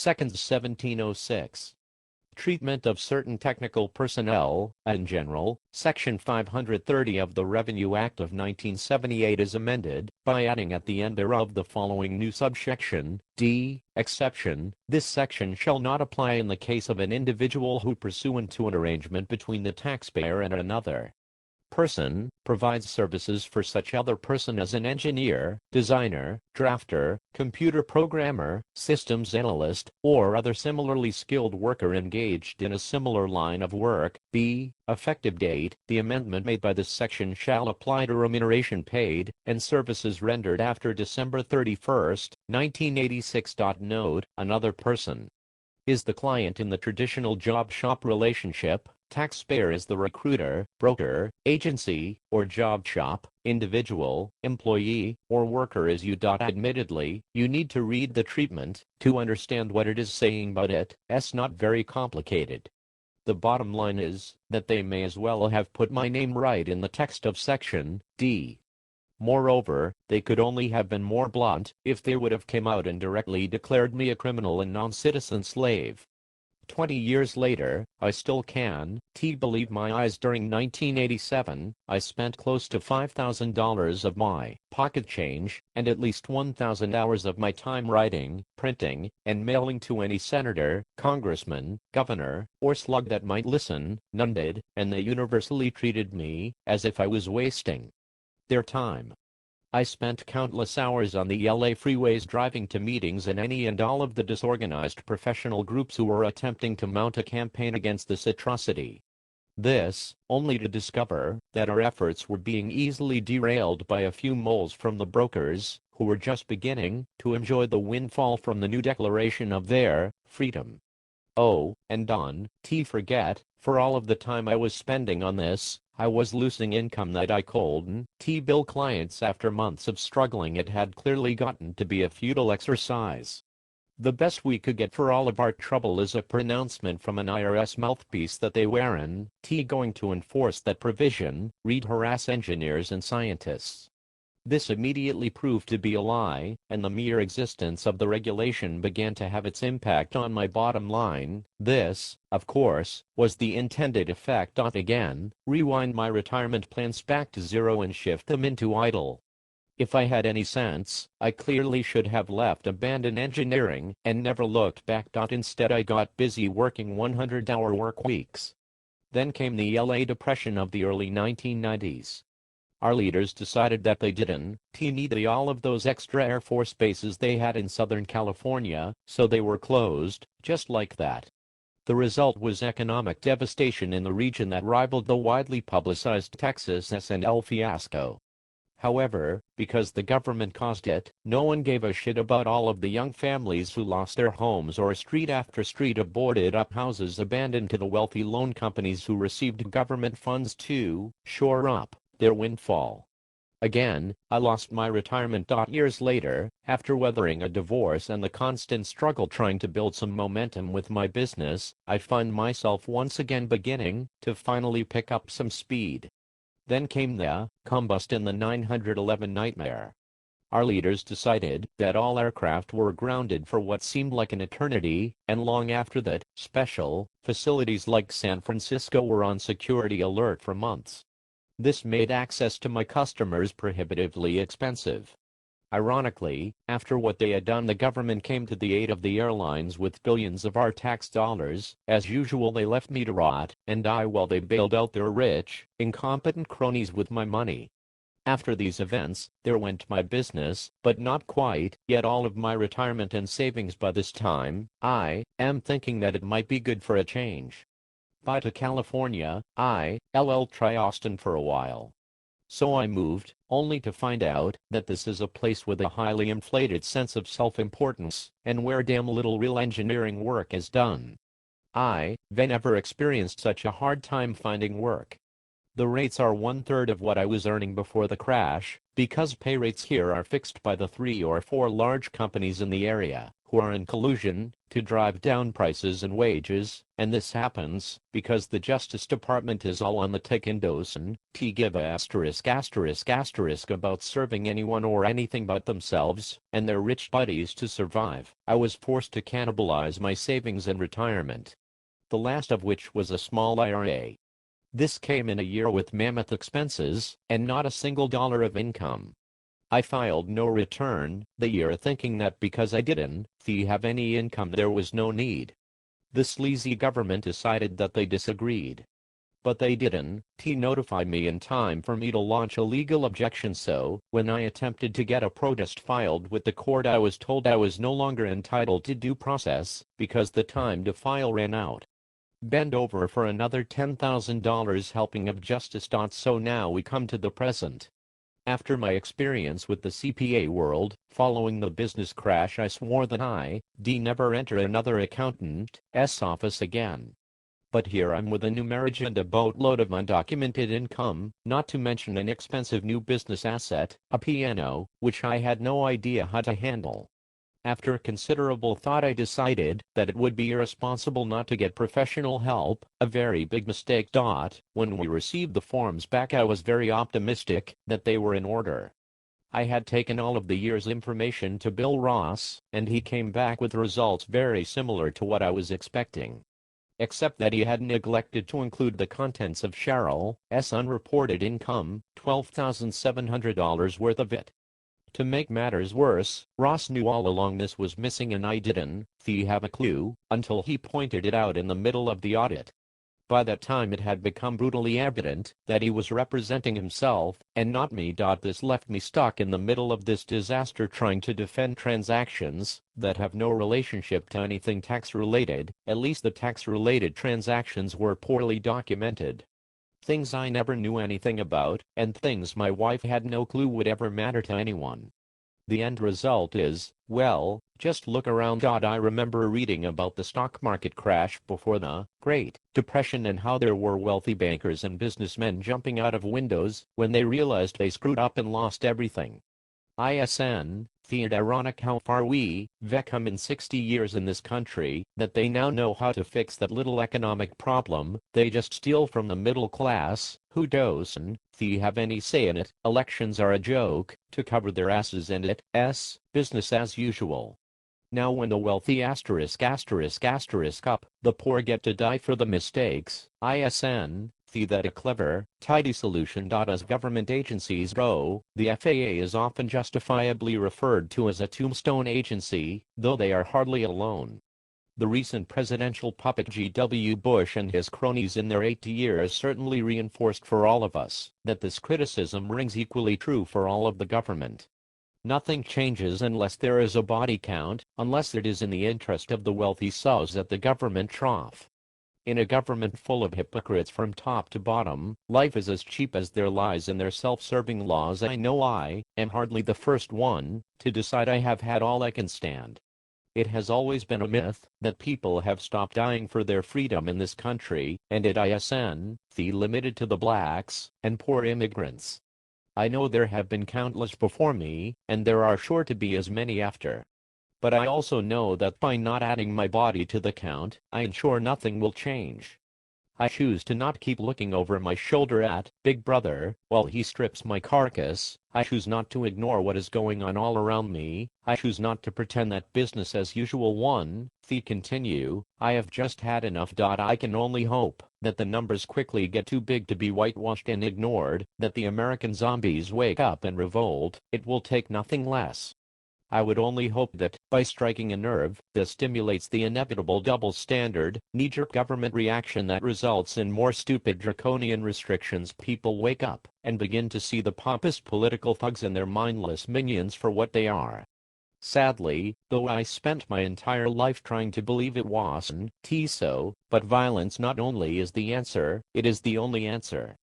2nd 1706. Treatment of certain technical personnel, in general, Section 530 of the Revenue Act of 1978 is amended by adding at the end thereof the following new subsection, D, exception. This section shall not apply in the case of an individual who pursuant to an arrangement between the taxpayer and another person provides services for such other person as an engineer, designer, drafter, computer programmer, systems analyst, or other similarly skilled worker engaged in a similar line of work. B. Effective date. The amendment made by this section shall apply to remuneration paid and services rendered after December 31st, 1986. Note, another person is the client in the traditional job shop relationship. Taxpayer is the recruiter, broker, agency, or job shop. Individual, employee, or worker is you. Admittedly, you need to read the treatment to understand what it is saying, but it's not very complicated. The bottom line is that they may as well have put my name right in the text of section D. Moreover, they could only have been more blunt if they would have come out and directly declared me a criminal and non-citizen slave. 20 years later, I still can't believe my eyes. During 1987, I spent close to $5,000 of my pocket change and at least 1,000 hours of my time writing, printing, and mailing to any senator, congressman, governor, or slug that might listen. None did, and they universally treated me as if I was wasting their time. I spent countless hours on the LA freeways driving to meetings in any and all of the disorganized professional groups who were attempting to mount a campaign against this atrocity. This, only to discover that our efforts were being easily derailed by a few moles from the brokers, who were just beginning to enjoy the windfall from the new declaration of their freedom. Oh, and forget, for all of the time I was spending on this, I was losing income that I couldn't bill clients after months of struggling. It had clearly gotten to be a futile exercise. The best we could get for all of our trouble is a pronouncement from an IRS mouthpiece that they weren't going to enforce that provision, read harass engineers and scientists. This immediately proved to be a lie, and the mere existence of the regulation began to have its impact on my bottom line. This, of course, was the intended effect. Again, rewind my retirement plans back to zero and shift them into idle. If I had any sense, I clearly should have abandoned engineering, and never looked back. Instead, I got busy working 100-hour work weeks. Then came the LA Depression of the early 1990s. Our leaders decided that they didn't need all of those extra Air Force bases they had in Southern California, so they were closed, just like that. The result was economic devastation in the region that rivaled the widely publicized Texas S&L fiasco. However, because the government caused it, no one gave a shit about all of the young families who lost their homes or street after street of boarded-up houses abandoned to the wealthy loan companies who received government funds to shore up their windfall. Again, I lost my retirement. Years later, after weathering a divorce and the constant struggle trying to build some momentum with my business, I find myself once again beginning to finally pick up some speed. Then came the combust in the 911 nightmare. Our leaders decided that all aircraft were grounded for what seemed like an eternity, and long after that, special facilities like San Francisco were on security alert for months. This made access to my customers prohibitively expensive. Ironically, after what they had done, the government came to the aid of the airlines with billions of our tax dollars. As usual, they left me to rot and die while they bailed out their rich, incompetent cronies with my money. After these events, there went my business, but not quite yet all of my retirement and savings by this time. I am thinking that it might be good for a change. Bye to California. Try Austin for a while. So I moved, only to find out that this is a place with a highly inflated sense of self-importance, and where damn little real engineering work is done. I've never experienced such a hard time finding work. The rates are 1/3 of what I was earning before the crash, because pay rates here are fixed by the 3 or 4 large companies in the area, who are in collusion to drive down prices and wages, and this happens because the Justice Department is all on the tick and doesn't give a *** about serving anyone or anything but themselves and their rich buddies to survive. I was forced to cannibalize my savings and retirement, the last of which was a small IRA. This came in a year with mammoth expenses and not a single dollar of income. I filed no return the year thinking that because I didn't have any income there was no need. The sleazy government decided that they disagreed. But they didn't notify me in time for me to launch a legal objection, so when I attempted to get a protest filed with the court I was told I was no longer entitled to due process because the time to file ran out. Bend over for another $10,000 helping of justice. So now we come to the present. After my experience with the CPA world, following the business crash, I swore that I'd never enter another accountant's office again. But here I'm with a new marriage and a boatload of undocumented income, not to mention an expensive new business asset, a piano, which I had no idea how to handle. After considerable thought I decided that it would be irresponsible not to get professional help, a very big mistake. When we received the forms back I was very optimistic that they were in order. I had taken all of the year's information to Bill Ross, and he came back with results very similar to what I was expecting. Except that he had neglected to include the contents of Cheryl's unreported income, $12,700 worth of it. To make matters worse, Ross knew all along this was missing and I didn't have a clue until he pointed it out in the middle of the audit. By that time it had become brutally evident that he was representing himself and not me. This left me stuck in the middle of this disaster trying to defend transactions that have no relationship to anything tax-related. At least the tax-related transactions were poorly documented. Things I never knew anything about, and things my wife had no clue would ever matter to anyone. The end result is, well, just look around. I remember reading about the stock market crash before the Great Depression and how there were wealthy bankers and businessmen jumping out of windows when they realized they screwed up and lost everything. Ironic how far we've come in 60 years in this country, that they now know how to fix that little economic problem. They just steal from the middle class, who doesn't have any say in it. Elections are a joke, to cover their asses, and it's business as usual. Now when the wealthy *** up, the poor get to die for the mistakes. That a clever, tidy solution. As government agencies go, the FAA is often justifiably referred to as a tombstone agency, though they are hardly alone. The recent presidential puppet G.W. Bush and his cronies in their 8 years certainly reinforced for all of us that this criticism rings equally true for all of the government. Nothing changes unless there is a body count, unless it is in the interest of the wealthy souls at the government trough. In a government full of hypocrites from top to bottom, life is as cheap as their lies and their self-serving laws. I know I am hardly the first one to decide I have had all I can stand. It has always been a myth that people have stopped dying for their freedom in this country, and it isn't limited to the blacks and poor immigrants. I know there have been countless before me, and there are sure to be as many after. But I also know that by not adding my body to the count, I ensure nothing will change. I choose to not keep looking over my shoulder at Big Brother while he strips my carcass. I choose not to ignore what is going on all around me. I choose not to pretend that business as usual continue. I have just had enough. I can only hope that the numbers quickly get too big to be whitewashed and ignored, that the American zombies wake up and revolt. It will take nothing less. I would only hope that, by striking a nerve, this stimulates the inevitable double standard, knee-jerk government reaction that results in more stupid draconian restrictions. People wake up and begin to see the pompous political thugs and their mindless minions for what they are. Sadly, though I spent my entire life trying to believe it wasn't so, but violence not only is the answer, it is the only answer.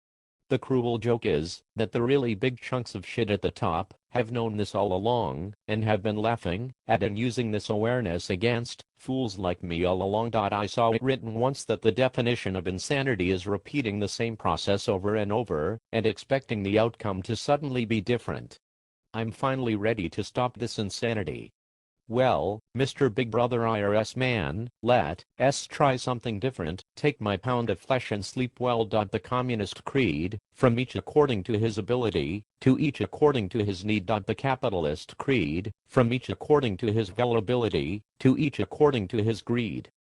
The cruel joke is that the really big chunks of shit at the top have known this all along and have been laughing at and using this awareness against fools like me all along. I saw it written once that the definition of insanity is repeating the same process over and over and expecting the outcome to suddenly be different. I'm finally ready to stop this insanity. Well, Mr. Big Brother IRS man, let's try something different. Take my pound of flesh and sleep well. The communist creed, from each according to his ability, to each according to his need. The capitalist creed, from each according to his availability, to each according to his greed.